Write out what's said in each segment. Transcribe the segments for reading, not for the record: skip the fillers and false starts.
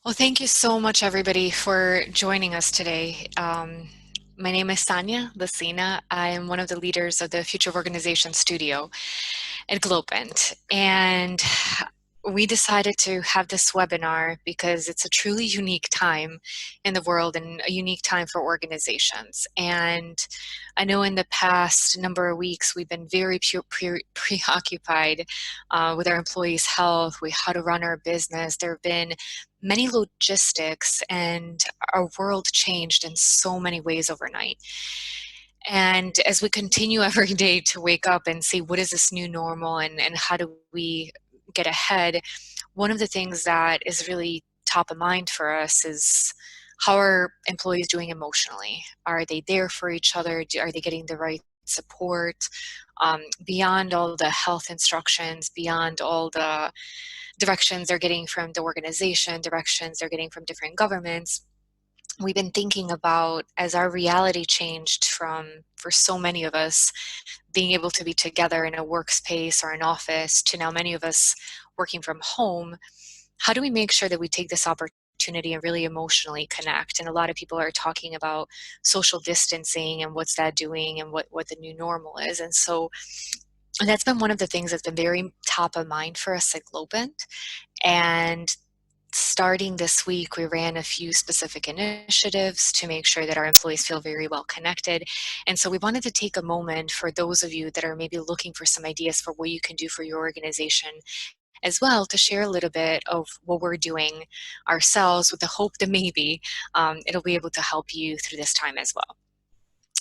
Well, thank you so much, everybody, for joining us today. My name is Sanya Lucina. I am one of the leaders of the Future of Organization Studio at Globant. And we decided to have this webinar because it's a truly unique time in the world and a unique time for organizations. And I know in the past number of weeks, we've been very preoccupied with our employees' health, with how to run our business. There have been many logistics, and our world changed in so many ways overnight. And as we continue every day to wake up and see what is this new normal and how do we get ahead, one of the things that is really top of mind for us is how are employees doing emotionally? Are they there for each other? Are they getting the right support? Beyond all the health instructions, beyond all the directions they're getting from the organization, directions they're getting from different governments, we've been thinking about, as our reality changed from, for so many of us, being able to be together in a workspace or an office to now many of us working from home, how do we make sure that we take this opportunity and really emotionally connect? And a lot of people are talking about social distancing and what's that doing and what the new normal is. And so that's been one of the things that's been very top of mind for us at Globant. And starting this week, we ran a few specific initiatives to make sure that our employees feel very well connected. And so we wanted to take a moment for those of you that are maybe looking for some ideas for what you can do for your organization as well, to share a little bit of what we're doing ourselves, with the hope that maybe it'll be able to help you through this time as well.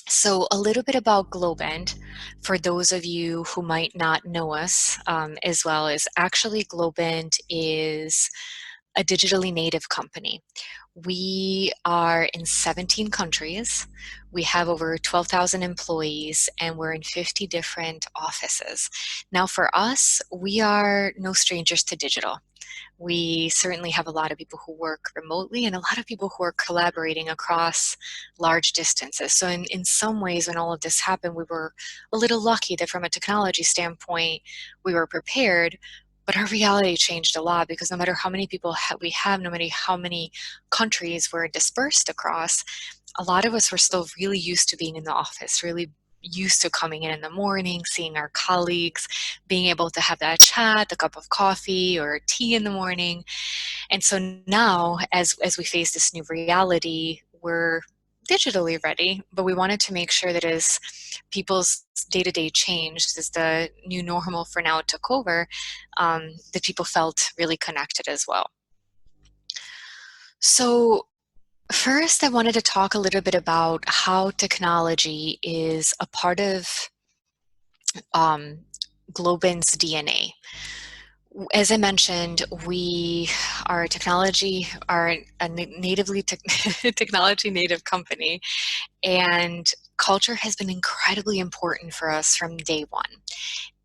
So a little bit about Globant, for those of you who might not know us as well, is actually Globant is a digitally native company. We are in 17 countries. We have over 12,000 employees, and we're in 50 different offices. Now, for us, we are no strangers to digital. We certainly have a lot of people who work remotely and a lot of people who are collaborating across large distances. So in some ways, when all of this happened, we were a little lucky that from a technology standpoint, we were prepared. But our reality changed a lot, because no matter how many people we have, no matter how many countries we're dispersed across, a lot of us were still really used to being in the office, really used to coming in the morning, seeing our colleagues, being able to have that chat, a cup of coffee or tea in the morning. And so now, as we face this new reality, we're digitally ready, but we wanted to make sure that as people's day-to-day changed, as the new normal for now took over, that people felt really connected as well. So first, I wanted to talk a little bit about how technology is a part of Globant's DNA. As I mentioned, we are a natively technology native company, and culture has been incredibly important for us from day one.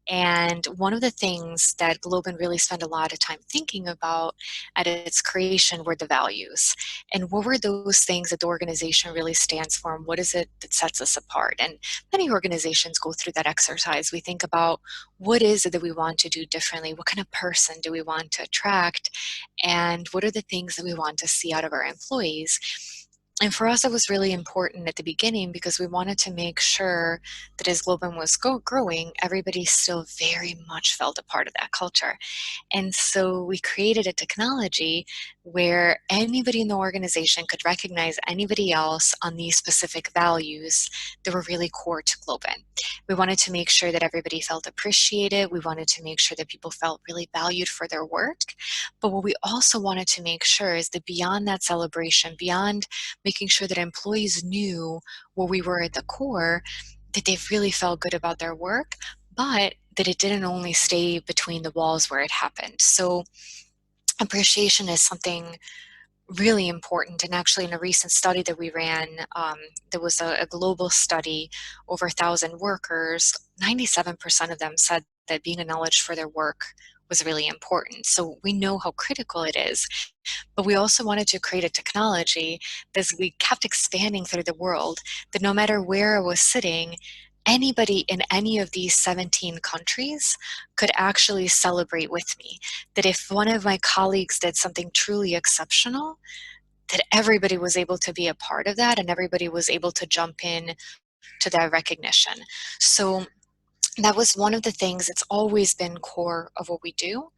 And one of the things that Globant really spent a lot of time thinking about at its creation were the values. And what were those things that the organization really stands for, and what is it that sets us apart? And many organizations go through that exercise. We think about, what is it that we want to do differently? What kind of person do we want to attract? And what are the things that we want to see out of our employees? And for us, it was really important at the beginning, because we wanted to make sure that as Globant was growing, everybody still very much felt a part of that culture. And so we created a technology where anybody in the organization could recognize anybody else on these specific values that were really core to Globant. We wanted to make sure that everybody felt appreciated. We wanted to make sure that people felt really valued for their work. But what we also wanted to make sure is that beyond that celebration, beyond making sure that employees knew what we were at the core, that they really felt good about their work, but that it didn't only stay between the walls where it happened. So appreciation is something really important. And actually, in a recent study that we ran, there was a global study, over 1,000 workers, 97% of them said that being acknowledged for their work was really important. So we know how critical it is. But we also wanted to create a technology that, as we kept expanding through the world, that no matter where I was sitting, anybody in any of these 17 countries could actually celebrate with me. That if one of my colleagues did something truly exceptional, that everybody was able to be a part of that and everybody was able to jump in to that recognition. So that was one of the things that's always been core of what we do.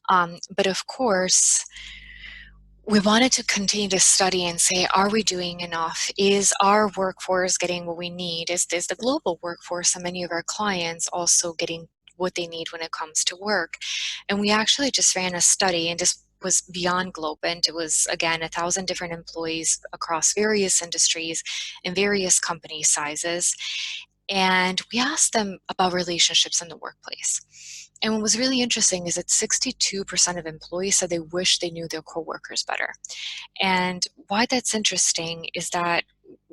But of course, we wanted to continue to study and say, are we doing enough? Is our workforce getting what we need? Is the global workforce and many of our clients also getting what they need when it comes to work? And we actually just ran a study, and this was beyond Globant. It was, again, 1,000 different employees across various industries and various company sizes. And we asked them about relationships in the workplace. And what was really interesting is that 62% of employees said they wish they knew their coworkers better. And why that's interesting is that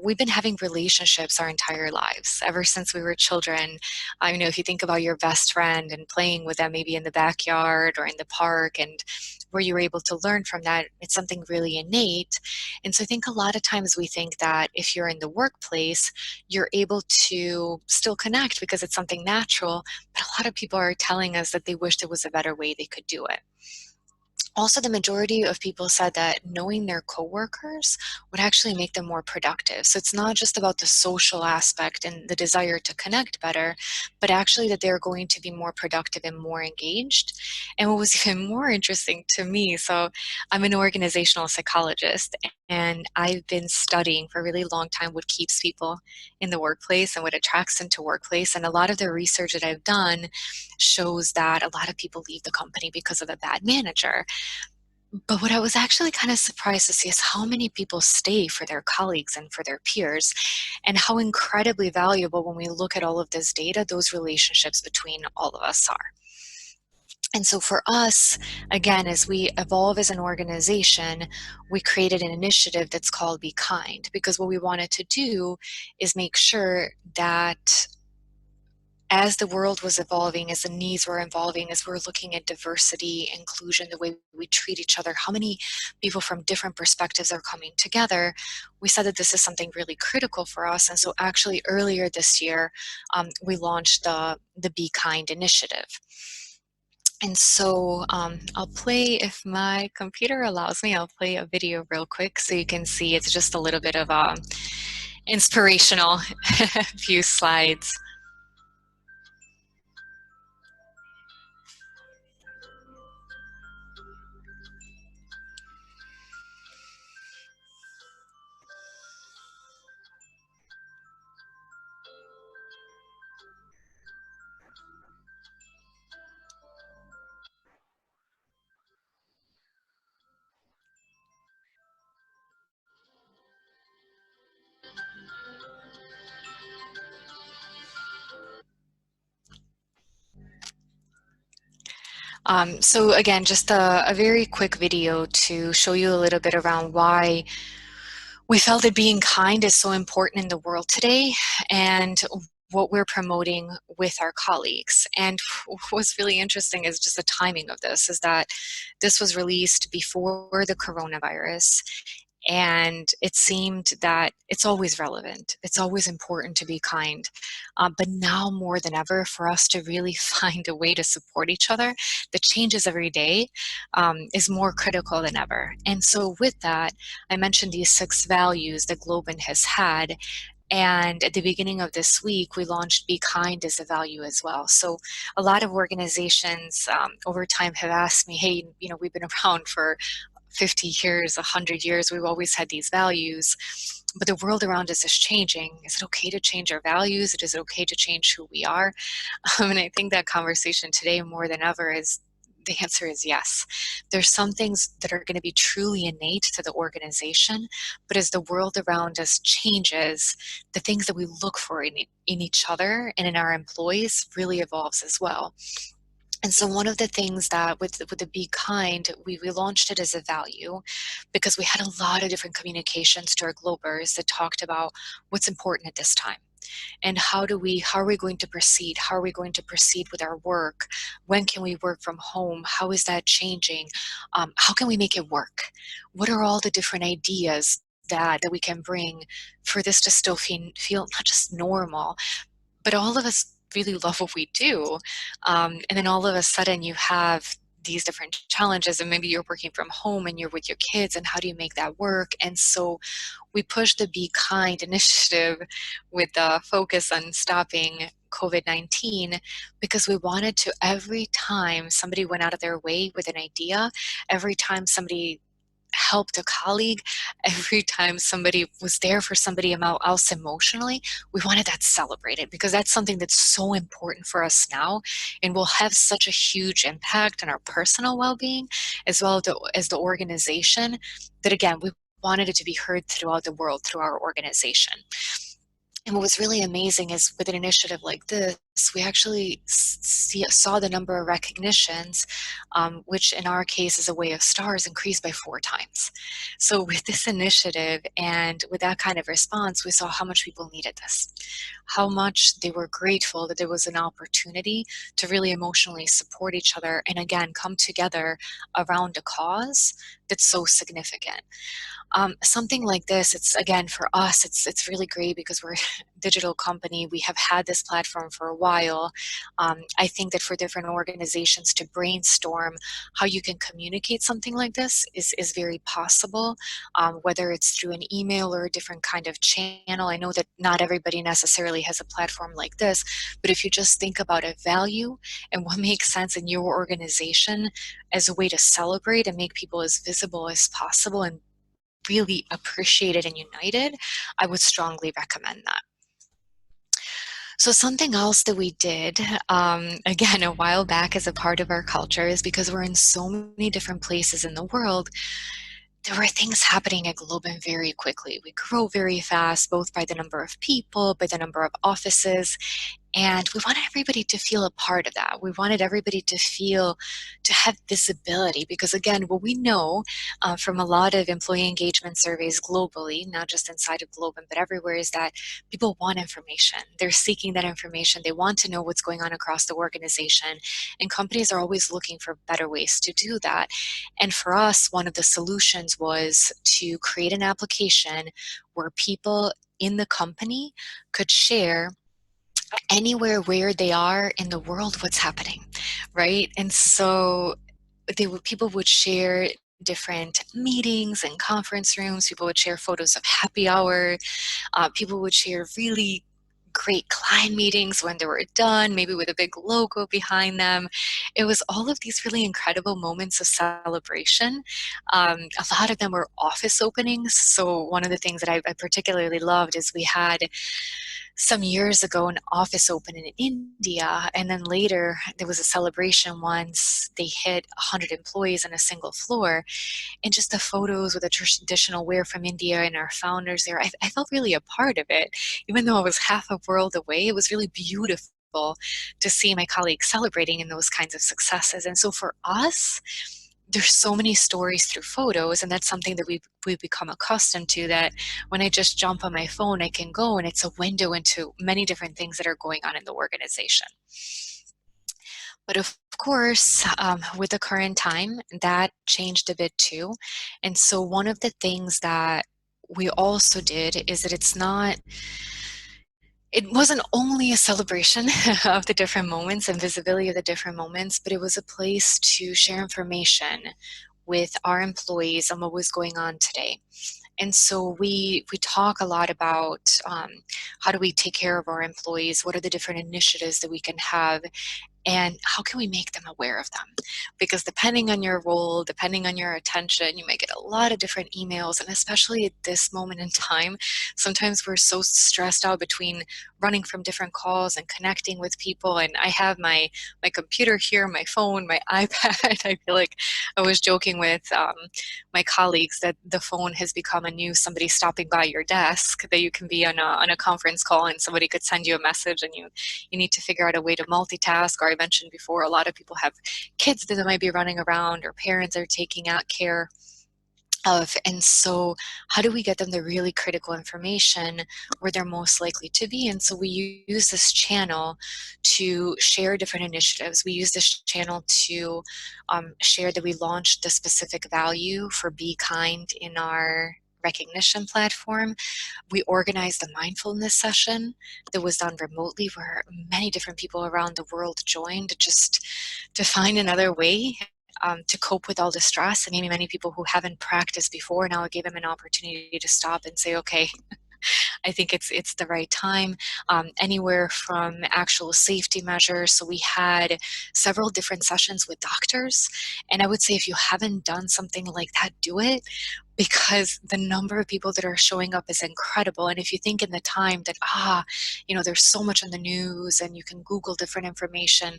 we've been having relationships our entire lives, ever since we were children. If you think about your best friend and playing with them, maybe in the backyard or in the park, and where you were able to learn from that, it's something really innate. And so I think a lot of times we think that if you're in the workplace, you're able to still connect because it's something natural, but a lot of people are telling us that they wish there was a better way they could do it. Also, the majority of people said that knowing their coworkers would actually make them more productive. So it's not just about the social aspect and the desire to connect better, but actually that they're going to be more productive and more engaged. And what was even more interesting to me, so I'm an organizational psychologist, and I've been studying for a really long time what keeps people in the workplace and what attracts them to workplace. And a lot of the research that I've done shows that a lot of people leave the company because of a bad manager. But what I was actually kind of surprised to see is how many people stay for their colleagues and for their peers, and how incredibly valuable, when we look at all of this data, those relationships between all of us are. And so for us, again, as we evolve as an organization, we created an initiative that's called Be Kind, because what we wanted to do is make sure that as the world was evolving, as the needs were evolving, as we're looking at diversity, inclusion, the way we treat each other, how many people from different perspectives are coming together, we said that this is something really critical for us. And so actually earlier this year, we launched the Be Kind initiative. And so I'll play, if my computer allows me, I'll play a video real quick so you can see. It's just a little bit of inspirational few slides. So again, just a very quick video to show you a little bit around why we felt that being kind is so important in the world today, and what we're promoting with our colleagues. And what's really interesting is just the timing of this, is that this was released before the coronavirus. And it seemed that it's always relevant. It's always important to be kind. But now more than ever, for us to really find a way to support each other that changes every day is more critical than ever. And so with that, I mentioned these 6 values that Globant has had. And at the beginning of this week, we launched Be Kind as a value as well. So a lot of organizations over time have asked me, hey, we've been around for 50 years, 100 years, we've always had these values, but the world around us is changing. Is it okay to change our values? Is it okay to change who we are? And I think that conversation today more than ever is, the answer is yes. There's some things that are going to be truly innate to the organization, but as the world around us changes, the things that we look for in each other and in our employees really evolves as well. And so one of the things that with the Be Kind, we launched it as a value because we had a lot of different communications to our Globers that talked about what's important at this time. And how are we going to proceed? How are we going to proceed with our work? When can we work from home? How is that changing? How can we make it work? What are all the different ideas that we can bring for this to still feel not just normal, but all of us really love what we do. And then all of a sudden you have these different challenges, and maybe you're working from home and you're with your kids, and how do you make that work? And so we pushed the Be Kind initiative with the focus on stopping COVID-19, because we wanted to, every time somebody went out of their way with an idea, every time somebody helped a colleague, every time somebody was there for somebody else emotionally, we wanted that celebrated, because that's something that's so important for us now and will have such a huge impact on our personal well-being as well as the organization, that again, we wanted it to be heard throughout the world through our organization. And what was really amazing is, with an initiative like this, we actually saw the number of recognitions, which in our case is a way of stars, increased by 4 times. So with this initiative and with that kind of response, we saw how much people needed this, how much they were grateful that there was an opportunity to really emotionally support each other and again, come together around a cause that's so significant. Something like this, it's again for us, it's really great because we're a digital company. We have had this platform for a while. I think that for different organizations to brainstorm how you can communicate something like this is very possible, whether it's through an email or a different kind of channel. I know that not everybody necessarily has a platform like this, but if you just think about a value and what makes sense in your organization as a way to celebrate and make people as visible as possible and really appreciated and united, I would strongly recommend that. So something else that we did, again, a while back as a part of our culture, is because we're in so many different places in the world, there were things happening at Globant very quickly. We grow very fast, both by the number of people, by the number of offices, and we wanted everybody to feel a part of that. We wanted everybody to feel, to have visibility, because again, what we know from a lot of employee engagement surveys globally, not just inside of Globant, but everywhere, is that people want information. They're seeking that information. They want to know what's going on across the organization, and companies are always looking for better ways to do that. And for us, one of the solutions was to create an application where people in the company could share anywhere where they are in the world what's happening, right? And so people would share different meetings and conference rooms. People would share photos of happy hour. People would share really great client meetings when they were done, maybe with a big logo behind them. It was all of these really incredible moments of celebration. A lot of them were office openings. So one of the things that I particularly loved is we had some years ago an office open in India, and then later there was a celebration once they hit 100 employees on a single floor, and just the photos with the traditional wear from India and our founders there, I felt really a part of it. Even though I was half a world away, it was really beautiful to see my colleagues celebrating in those kinds of successes. And so for us, there's so many stories through photos, and that's something that we've become accustomed to, that when I just jump on my phone, I can go and it's a window into many different things that are going on in the organization. But of course, with the current time, that changed a bit too. And so one of the things that we also did is that it wasn't only a celebration of the different moments and visibility of the different moments, but it was a place to share information with our employees on what was going on today. And so we talk a lot about how do we take care of our employees, what are the different initiatives that we can have, and how can we make them aware of them? Because depending on your role, depending on your attention, you may get a lot of different emails. And especially at this moment in time, sometimes we're so stressed out between running from different calls and connecting with people. And I have my computer here, my phone, my iPad. I feel like I was joking with my colleagues that the phone has become a new somebody stopping by your desk, that you can be on a conference call and somebody could send you a message, and you need to figure out a way to multitask. Or I mentioned before, a lot of people have kids that might be running around, or parents are taking out care of. And so how do we get them the really critical information where they're most likely to be? And so we use this channel to share different initiatives. We use this channel to share that we launched the specific value for Be Kind in our recognition platform. We organized a mindfulness session that was done remotely where many different people around the world joined just to find another way to cope with all the stress. And maybe many people who haven't practiced before, now it gave them an opportunity to stop and say, okay, I think it's the right time. Anywhere from actual safety measures. So we had several different sessions with doctors. And I would say if you haven't done something like that, do it, because the number of people that are showing up is incredible. And if you think in the time that, there's so much on the news and you can Google different information,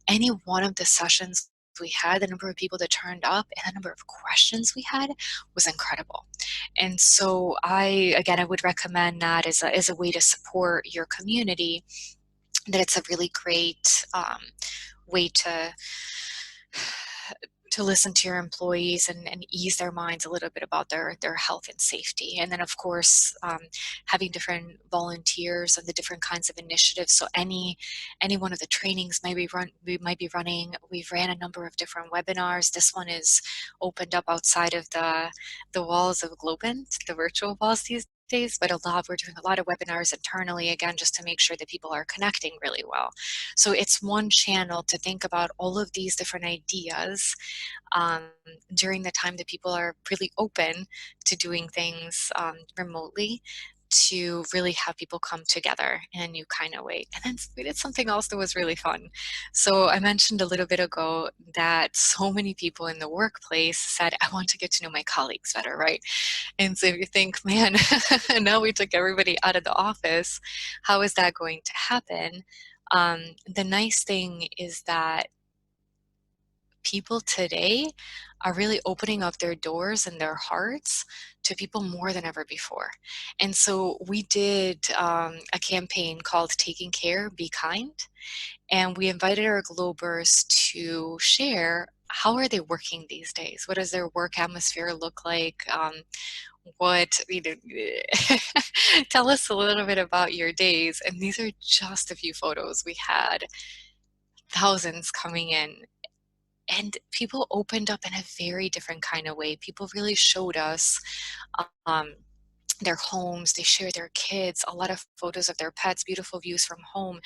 any one of the sessions we had, the number of people that turned up and the number of questions we had was incredible. And so I would recommend that as a way to support your community, that it's a really great way to listen to your employees and ease their minds a little bit about their health and safety. And then, of course, having different volunteers and the different kinds of initiatives. So any one of the trainings we might be running. We've ran a number of different webinars. This one is opened up outside of the walls of Globant, the virtual walls these days, but we're doing a lot of webinars internally, again, just to make sure that people are connecting really well. So it's one channel to think about all of these different ideas um, during the time that people are really open to doing things remotely, to really have people come together in a new kind of way. And then we did something else that was really fun. So I mentioned a little bit ago that so many people in the workplace said, I want to get to know my colleagues better, right? And so if you think, man, now we took everybody out of the office, how is that going to happen? The nice thing is that people today are really opening up their doors and their hearts to people more than ever before. And so we did a campaign called Taking Care, Be Kind. And we invited our Globers to share, how are they working these days? What does their work atmosphere look like? What Tell us a little bit about your days. And these are just a few photos. We had thousands coming in, and people opened up in a very different kind of way. People really showed us um, their homes. They share their kids, a lot of photos of their pets, beautiful views from home.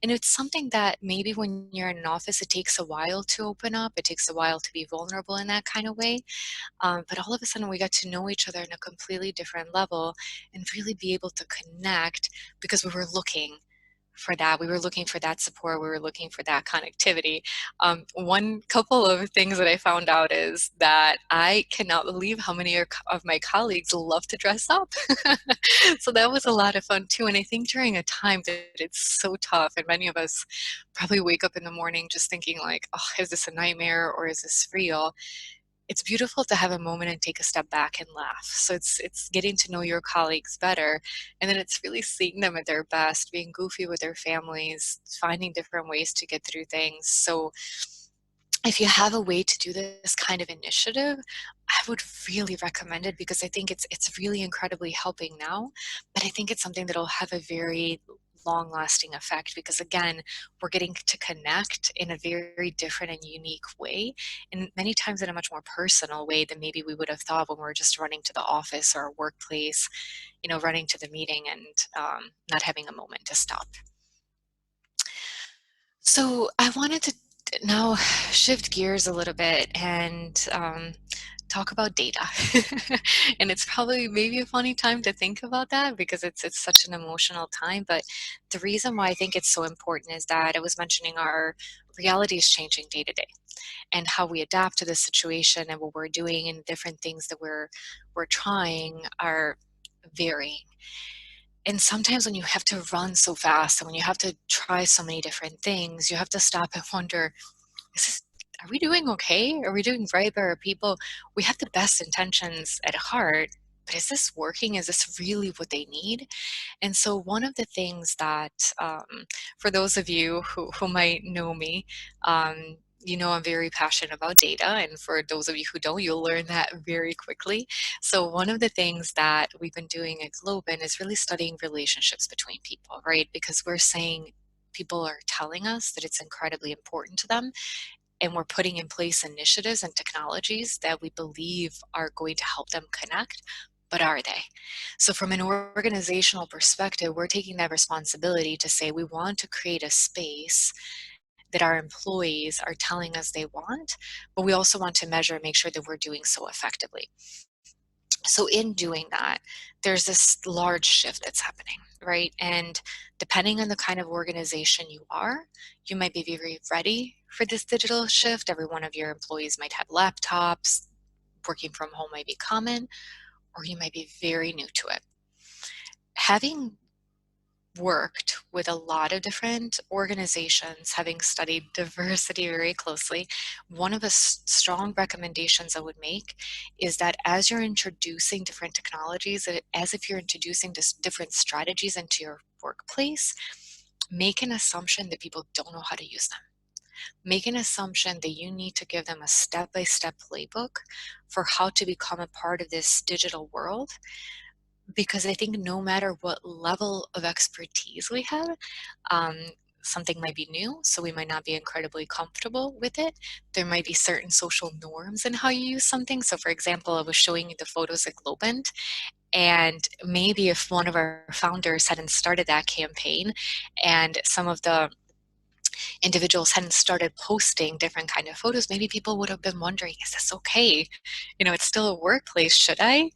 And it's something that maybe when you're in an office, it takes a while to open up. It takes a while to be vulnerable in that kind of way. But all of a sudden we got to know each other on a completely different level and really be able to connect, because we were looking for that. We were looking for that support. We were looking for that connectivity. One couple of things that I found out is that I cannot believe how many of my colleagues love to dress up. So that was a lot of fun too. And I think during a time that it's so tough, and many of us probably wake up in the morning just thinking like, oh, is this a nightmare or is this real? It's beautiful to have a moment and take a step back and laugh. So it's getting to know your colleagues better, and then it's really seeing them at their best, being goofy with their families, finding different ways to get through things. So if you have a way to do this kind of initiative, I would really recommend it, because I think it's really incredibly helping now, but I think it's something that'll have a very long-lasting effect, because again, we're getting to connect in a very different and unique way, and many times in a much more personal way than maybe we would have thought when we were just running to the office or workplace, running to the meeting and not having a moment to stop. So I wanted to now shift gears a little bit and talk about data. And it's probably maybe a funny time to think about that, because it's such an emotional time. But the reason why I think it's so important is that I was mentioning our reality is changing day to day, and how we adapt to this situation and what we're doing and different things that we're trying are varying. And sometimes when you have to run so fast and when you have to try so many different things, you have to stop and wonder, are we doing okay? Are we doing right by our people? We have the best intentions at heart, but is this working? Is this really what they need? And so one of the things that, for those of you who might know me, I'm very passionate about data. And for those of you who don't, you'll learn that very quickly. So one of the things that we've been doing at Globant is really studying relationships between people, right? Because we're saying people are telling us that it's incredibly important to them, and we're putting in place initiatives and technologies that we believe are going to help them connect, but are they? So from an organizational perspective, we're taking that responsibility to say we want to create a space that our employees are telling us they want, but we also want to measure and make sure that we're doing so effectively. So in doing that, there's this large shift that's happening, right? And depending on the kind of organization you are, you might be very ready for this digital shift. Every one of your employees might have laptops, working from home might be common, or you might be very new to it. Having worked with a lot of different organizations, having studied diversity very closely, one of the strong recommendations I would make is that as you're introducing different technologies, as if you're introducing different strategies into your workplace, make an assumption that people don't know how to use them. Make an assumption that you need to give them a step-by-step playbook for how to become a part of this digital world, because I think no matter what level of expertise we have, um, something might be new, so we might not be incredibly comfortable with it. There might be certain social norms in how you use something. So for example, I was showing you the photos at Globant, and maybe if one of our founders hadn't started that campaign and some of the individuals hadn't started posting different kind of photos, maybe people would have been wondering, is this okay? You know, it's still a workplace. Should I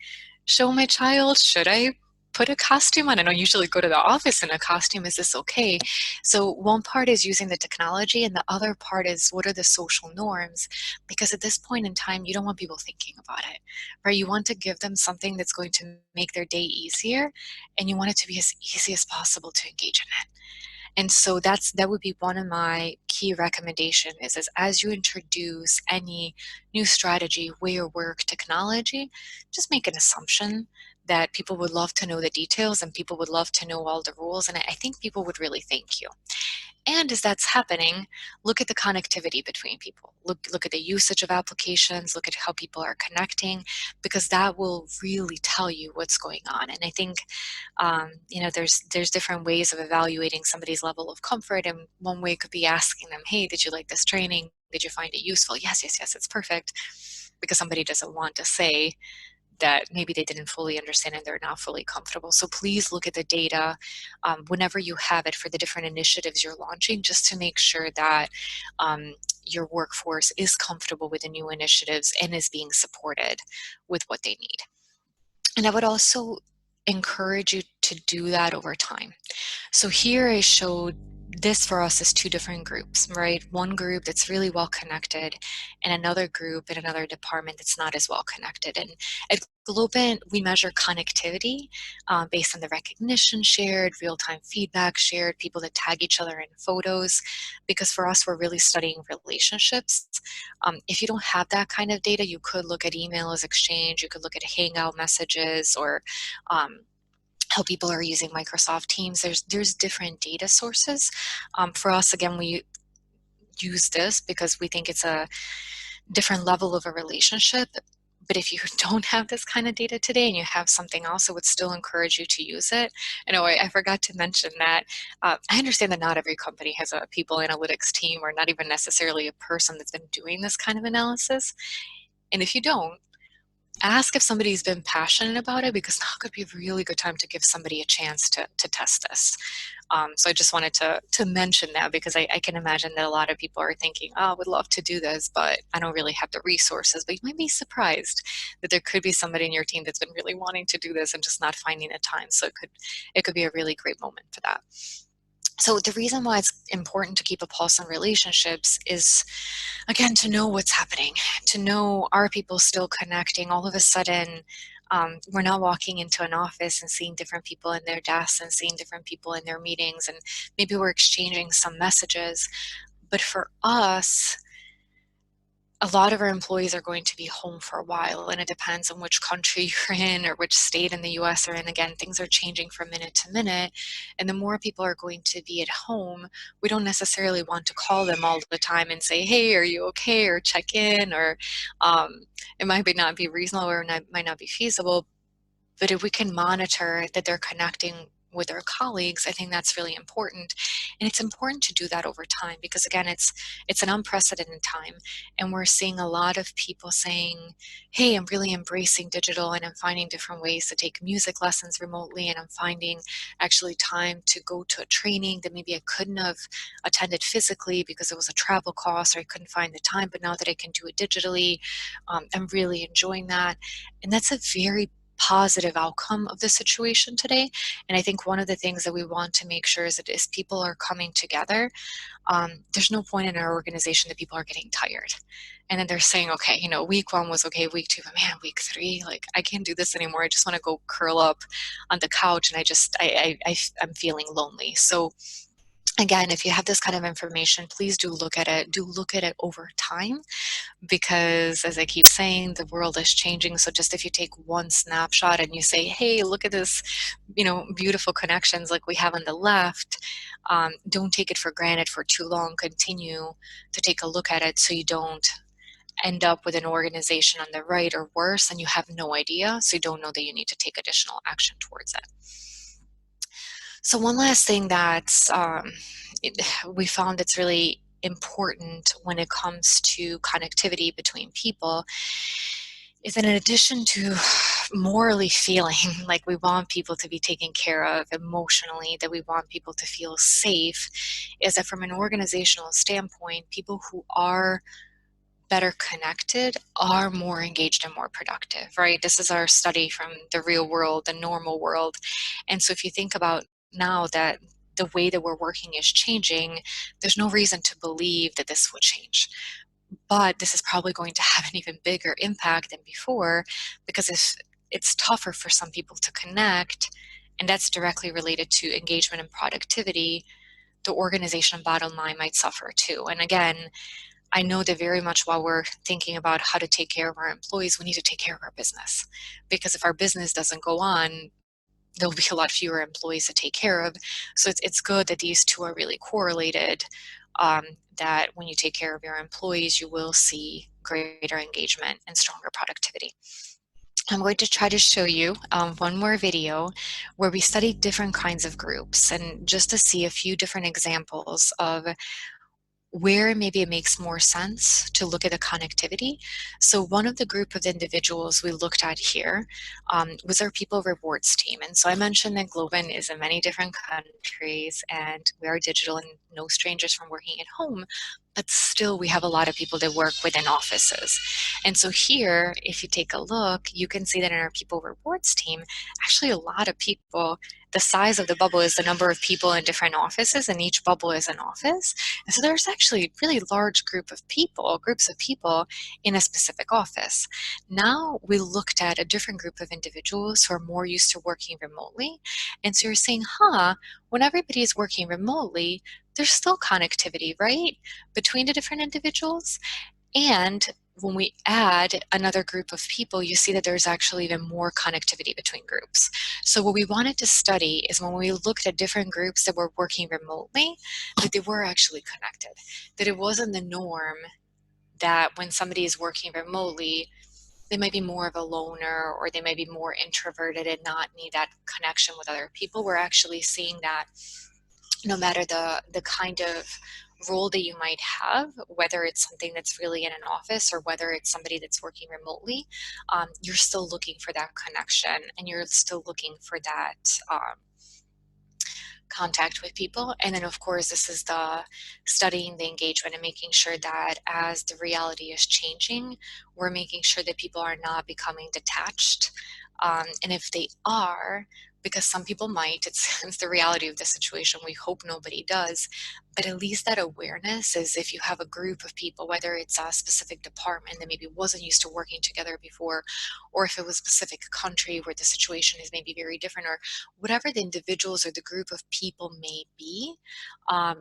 show my child? Should I put a costume on? I don't usually go to the office in a costume. Is this okay? So one part is using the technology, and the other part is what are the social norms? Because at this point in time, you don't want people thinking about it, right? You want to give them something that's going to make their day easier, and you want it to be as easy as possible to engage in it. And so that would be one of my key recommendations is as you introduce any new strategy, way of work, technology, just make an assumption that people would love to know the details and people would love to know all the rules. And I think people would really thank you. And as that's happening, look at the connectivity between people. Look at the usage of applications, look at how people are connecting, because that will really tell you what's going on. And I think, you know, there's different ways of evaluating somebody's level of comfort. And one way could be asking them, hey, did you like this training? Did you find it useful? Yes, yes, yes, it's perfect. Because somebody doesn't want to say that maybe they didn't fully understand and they're not fully comfortable. So please look at the data whenever you have it for the different initiatives you're launching, just to make sure that your workforce is comfortable with the new initiatives and is being supported with what they need. And I would also encourage you to do that over time. So here I showed this for us as two different groups, right? One group that's really well connected and another group in another department that's not as well connected. And at Globant, we measure connectivity based on the recognition shared, real-time feedback shared, people that tag each other in photos, because for us, we're really studying relationships. If you don't have that kind of data, you could look at emails exchange, you could look at Hangout messages, or how people are using Microsoft Teams. There's different data sources. For us, again, we use this because we think it's a different level of a relationship. But if you don't have this kind of data today and you have something else, I would still encourage you to use it. I know I forgot to mention that I understand that not every company has a people analytics team, or not even necessarily a person that's been doing this kind of analysis. And if you don't, ask if somebody's been passionate about it, because now could be a really good time to give somebody a chance to test this. So I just wanted to mention that, because I can imagine that a lot of people are thinking, oh, I would love to do this, but I don't really have the resources. But you might be surprised that there could be somebody in your team that's been really wanting to do this and just not finding the time. So it could be a really great moment for that. So the reason why it's important to keep a pulse on relationships is, again, to know what's happening, to know, are people still connecting? All of a sudden, we're not walking into an office and seeing different people in their desks and seeing different people in their meetings, and maybe we're exchanging some messages. But for us, a lot of our employees are going to be home for a while, and it depends on which country you're in or which state in the US are in. Again, things are changing from minute to minute, and the more people are going to be at home, we don't necessarily want to call them all the time and say, hey, are you okay, or check in, or it might not be reasonable, or might not be feasible. But if we can monitor that they're connecting with their colleagues, I think that's really important. And it's important to do that over time because, again, it's an unprecedented time. And we're seeing a lot of people saying, hey, I'm really embracing digital and I'm finding different ways to take music lessons remotely, and I'm finding actually time to go to a training that maybe I couldn't have attended physically because it was a travel cost or I couldn't find the time, but now that I can do it digitally, I'm really enjoying that. And that's a very positive outcome of the situation today. And I think one of the things that we want to make sure is that as people are coming together, there's no point in our organization that people are getting tired. And then they're saying, okay, week 1 was okay, week 2, but man, week 3, like, I can't do this anymore. I just want to go curl up on the couch and I'm feeling lonely. So again, if you have this kind of information, please do look at it. Do look at it over time, because as I keep saying, the world is changing. So just if you take one snapshot and you say, hey, look at this, beautiful connections like we have on the left, don't take it for granted for too long. Continue to take a look at it so you don't end up with an organization on the right or worse and you have no idea, so you don't know that you need to take additional action towards it. So one last thing that's we found that's really important when it comes to connectivity between people is that, in addition to morally feeling like we want people to be taken care of emotionally, that we want people to feel safe, is that from an organizational standpoint, people who are better connected are more engaged and more productive, right? This is our study from the real world, the normal world. And so if you think about now that the way that we're working is changing, there's no reason to believe that this would change. But this is probably going to have an even bigger impact than before, because if it's tougher for some people to connect, and that's directly related to engagement and productivity, the organization bottom line might suffer too. And again, I know that very much while we're thinking about how to take care of our employees, we need to take care of our business. Because if our business doesn't go on, there'll be a lot fewer employees to take care of. So it's good that these two are really correlated, that when you take care of your employees, you will see greater engagement and stronger productivity. I'm going to try to show you one more video where we studied different kinds of groups, and just to see a few different examples of where maybe it makes more sense to look at the connectivity. So one of the group of individuals we looked at here was our people rewards team. And so I mentioned that Globant is in many different countries and we are digital and no strangers from working at home, but still we have a lot of people that work within offices. And so here, if you take a look, you can see that in our people rewards team, actually a lot of people, the size of the bubble is the number of people in different offices, and each bubble is an office. And so there's actually a really large groups of people in a specific office. Now we looked at a different group of individuals who are more used to working remotely. And so you're saying, when everybody is working remotely, there's still connectivity, right, between the different individuals. And when we add another group of people, you see that there's actually even more connectivity between groups. So what we wanted to study is when we looked at different groups that were working remotely, that they were actually connected, that it wasn't the norm that when somebody is working remotely, they might be more of a loner or they might be more introverted and not need that connection with other people. We're actually seeing that no matter the kind of role that you might have, whether it's something that's really in an office or whether it's somebody that's working remotely, you're still looking for that connection and you're still looking for that contact with people. And then of course, this is the studying the engagement and making sure that as the reality is changing, we're making sure that people are not becoming detached. And if they are, because some people might, it's the reality of the situation, we hope nobody does, but at least that awareness is, if you have a group of people, whether it's a specific department that maybe wasn't used to working together before, or if it was a specific country where the situation is maybe very different, or whatever the individuals or the group of people may be,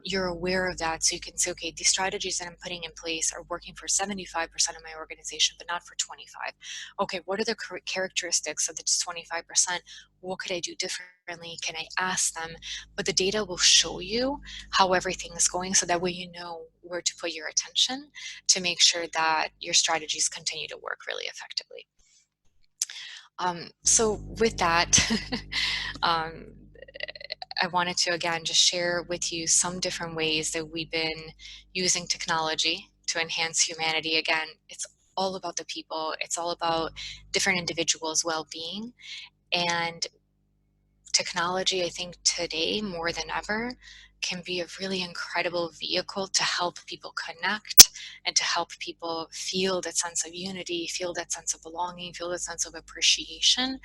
you're aware of that. So you can say, okay, these strategies that I'm putting in place are working for 75% of my organization, but not for 25. Okay, what are the characteristics of the 25%? What could I do differently? Can I ask them? But the data will show you how everything is going, so that way you know where to put your attention to make sure that your strategies continue to work really effectively. So with that, I wanted to, again, just share with you some different ways that we've been using technology to enhance humanity. Again, it's all about the people. It's all about different individuals' well-being. And technology, I think today more than ever, can be a really incredible vehicle to help people connect and to help people feel that sense of unity, feel that sense of belonging, feel that sense of appreciation.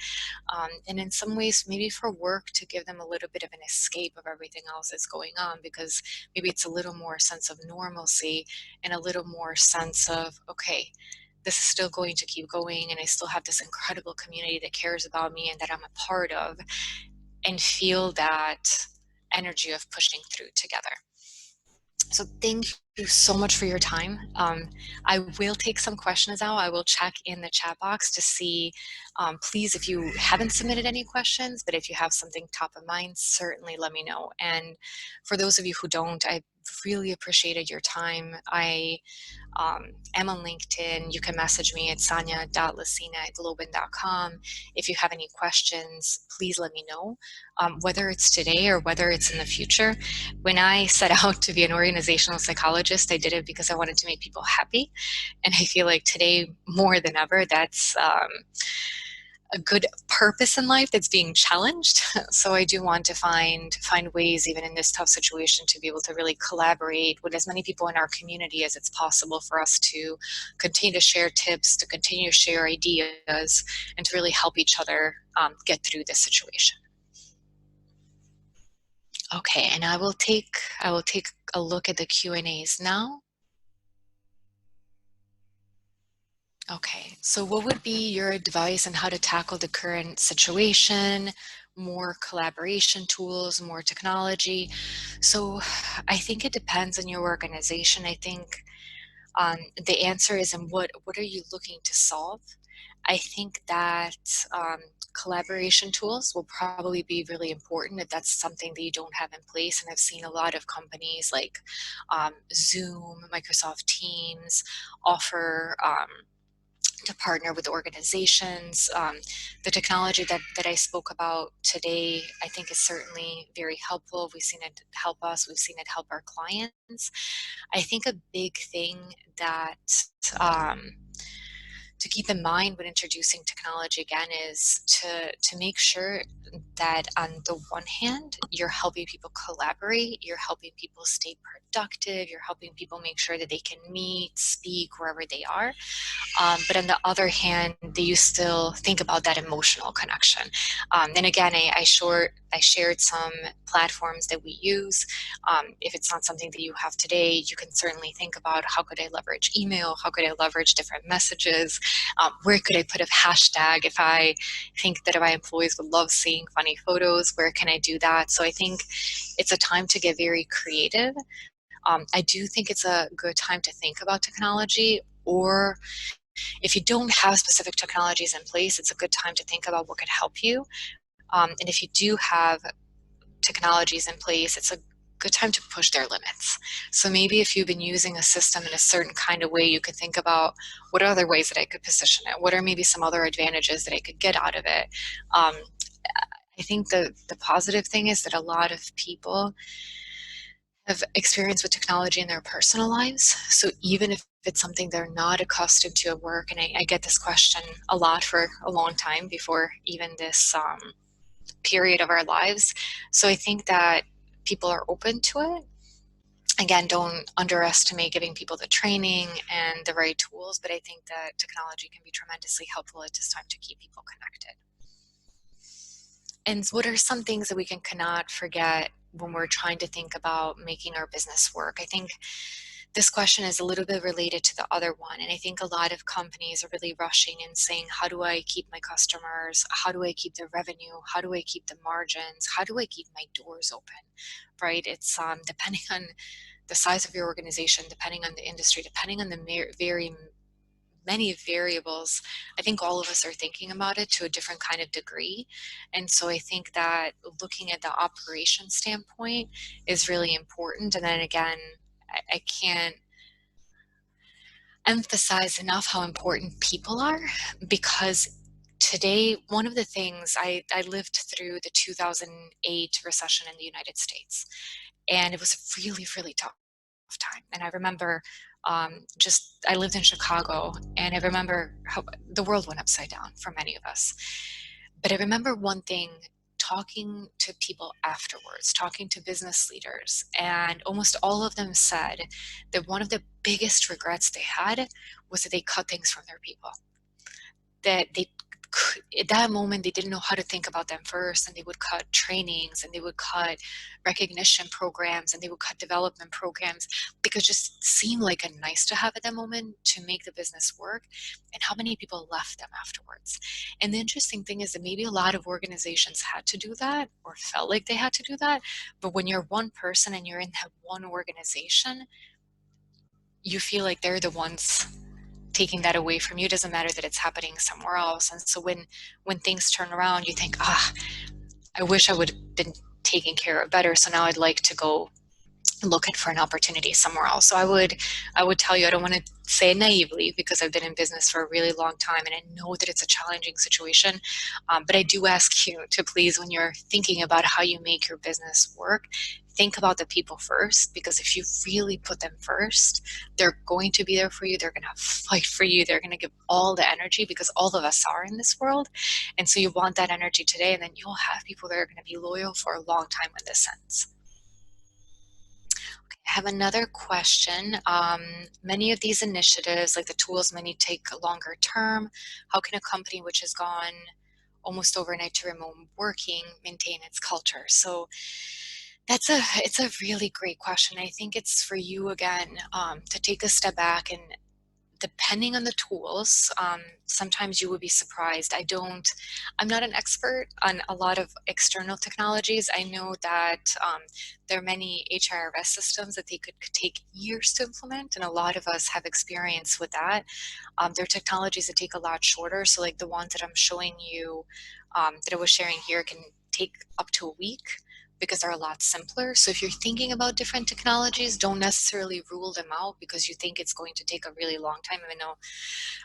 And in some ways, maybe for work, to give them a little bit of an escape of everything else that's going on, because maybe it's a little more sense of normalcy and a little more sense of, okay, this is still going to keep going, and I still have this incredible community that cares about me and that I'm a part of, and feel that energy of pushing through together. So thank you so much for your time. I will take some questions now. I will check in the chat box to see, please, if you haven't submitted any questions, but if you have something top of mind, certainly let me know. And for those of you who don't, I really appreciated your time. I am on LinkedIn. You can message me at sonia.lacina@globant.com. If you have any questions, please let me know, whether it's today or whether it's in the future. When I set out to be an organizational psychologist, I did it because I wanted to make people happy. And I feel like today, more than ever, that's a good purpose in life that's being challenged. So I do want to find ways, even in this tough situation, to be able to really collaborate with as many people in our community as it's possible for us to continue to share tips, to continue to share ideas, and to really help each other get through this situation. Okay, and I will take a look at the Q&As now. Okay, so what would be your advice on how to tackle the current situation? More collaboration tools, more technology? So I think it depends on your organization. I think the answer is, in what are you looking to solve? I think that collaboration tools will probably be really important if that's something that you don't have in place. And I've seen a lot of companies like Zoom, Microsoft Teams offer to partner with organizations. The technology that I spoke about today, I think, is certainly very helpful. We've seen it help us. We've seen it help our clients. I think a big thing that um, to keep in mind when introducing technology, again, is to make sure that on the one hand, you're helping people collaborate, you're helping people stay productive, you're helping people make sure that they can meet, speak wherever they are. But on the other hand, do you still think about that emotional connection? And again, I shared some platforms that we use. If it's not something that you have today, you can certainly think about, how could I leverage email? How could I leverage different messages? Where could I put a hashtag if I think that my employees would love seeing funny photos? Where can I do that? So I think it's a time to get very creative. I do think it's a good time to think about technology, or if you don't have specific technologies in place, it's a good time to think about what could help you. And if you do have technologies in place, it's a good time to push their limits. So maybe if you've been using a system in a certain kind of way, you could think about, what are other ways that I could position it? What are maybe some other advantages that I could get out of it? I think the positive thing is that a lot of people have experience with technology in their personal lives. So even if it's something they're not accustomed to at work, and I get this question a lot for a long time before even this period of our lives. So I think that people are open to it. Again, don't underestimate giving people the training and the right tools, but I think that technology can be tremendously helpful at this time to keep people connected. And what are some things that we cannot forget when we're trying to think about making our business work? I think this question is a little bit related to the other one. And I think a lot of companies are really rushing and saying, how do I keep my customers? How do I keep the revenue? How do I keep the margins? How do I keep my doors open? Right? It's depending on the size of your organization, depending on the industry, depending on the very many variables. I think all of us are thinking about it to a different kind of degree. And so I think that looking at the operation standpoint is really important. And then again, I can't emphasize enough how important people are, because today, one of the things I lived through the 2008 recession in the United States, and it was a really, really tough time. And I remember I lived in Chicago, and I remember how the world went upside down for many of us. But I remember one thing, talking to people afterwards, talking to business leaders, and almost all of them said that one of the biggest regrets they had was that they cut things from their people. That at that moment they didn't know how to think about them first, and they would cut trainings, and they would cut recognition programs, and they would cut development programs because it just seemed like a nice to have at that moment to make the business work. And how many people left them afterwards. And the interesting thing is that maybe a lot of organizations had to do that or felt like they had to do that, but when you're one person and you're in that one organization, you feel like they're the ones taking that away from you. It doesn't matter that it's happening somewhere else. And so when things turn around, you think, I wish I would have been taken care of better. So now I'd like to go looking for an opportunity somewhere else. So I would tell you, I don't want to say it naively because I've been in business for a really long time and I know that it's a challenging situation. But I do ask you to please, when you're thinking about how you make your business work, think about the people first, because if you really put them first, they're going to be there for you. They're going to fight for you. They're going to give all the energy, because all of us are in this world. And so you want that energy today, and then you'll have people that are going to be loyal for a long time when this ends. I have another question. Many of these initiatives, like the tools, many take a longer term. How can a company which has gone almost overnight to remote working maintain its culture? So it's a really great question. I think it's for you again to take a step back, and depending on the tools, sometimes you would be surprised. I'm not an expert on a lot of external technologies. I know that there are many HRS systems that they could take years to implement, and a lot of us have experience with that. There are technologies that take a lot shorter. So like the ones that I'm showing you, that I was sharing here, can take up to a week because they're a lot simpler. So if you're thinking about different technologies, don't necessarily rule them out because you think it's going to take a really long time.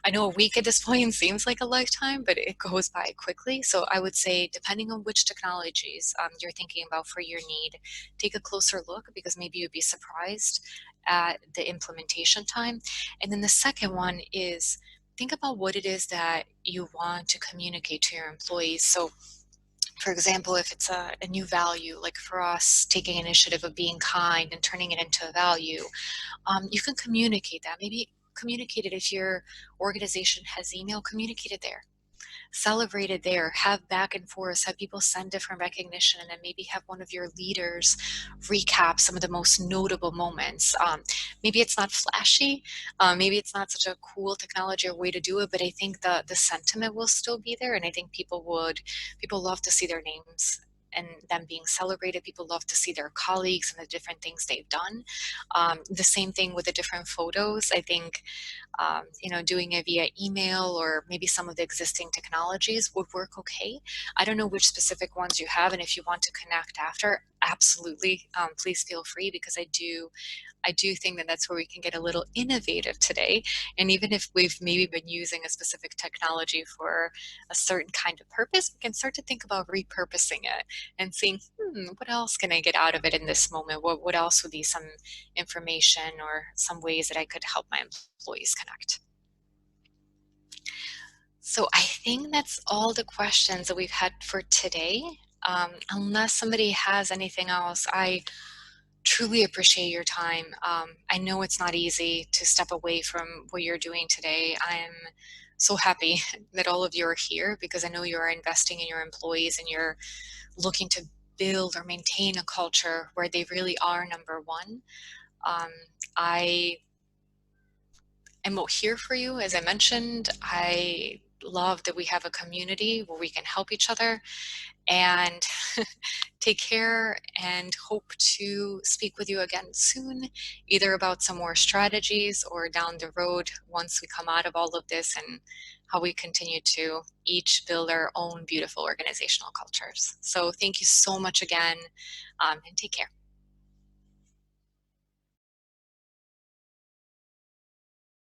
I know a week at this point seems like a lifetime, but it goes by quickly. So I would say, depending on which technologies you're thinking about for your need, take a closer look, because maybe you'd be surprised at the implementation time. And then the second one is, think about what it is that you want to communicate to your employees. So for example, if it's a new value, like for us, taking initiative of being kind and turning it into a value, you can communicate that. Maybe communicate it. If your organization has email, communicate it there. Celebrate it there, have back and forth, have people send different recognition, and then maybe have one of your leaders recap some of the most notable moments. Maybe it's not flashy, maybe it's not such a cool technology or way to do it, but I think the sentiment will still be there, and I think people love to see their names and them being celebrated. People love to see their colleagues and the different things they've done. The same thing with the different photos. I think doing it via email or maybe some of the existing technologies would work okay. I don't know which specific ones you have, and if you want to connect after, absolutely, please feel free, because I do think that that's where we can get a little innovative today. And even if we've maybe been using a specific technology for a certain kind of purpose, we can start to think about repurposing it and seeing, what else can I get out of it in this moment? What else would be some information or some ways that I could help my employees connect? So I think that's all the questions that we've had for today. Unless somebody has anything else, I truly appreciate your time. I know it's not easy to step away from what you're doing today. I'm so happy that all of you are here, because I know you are investing in your employees and you're looking to build or maintain a culture where they really are number one. I am here for you. As I mentioned, I love that we have a community where we can help each other, and take care, and hope to speak with you again soon, either about some more strategies or down the road once we come out of all of this, and how we continue to each build our own beautiful organizational cultures. So thank you so much again, and take care.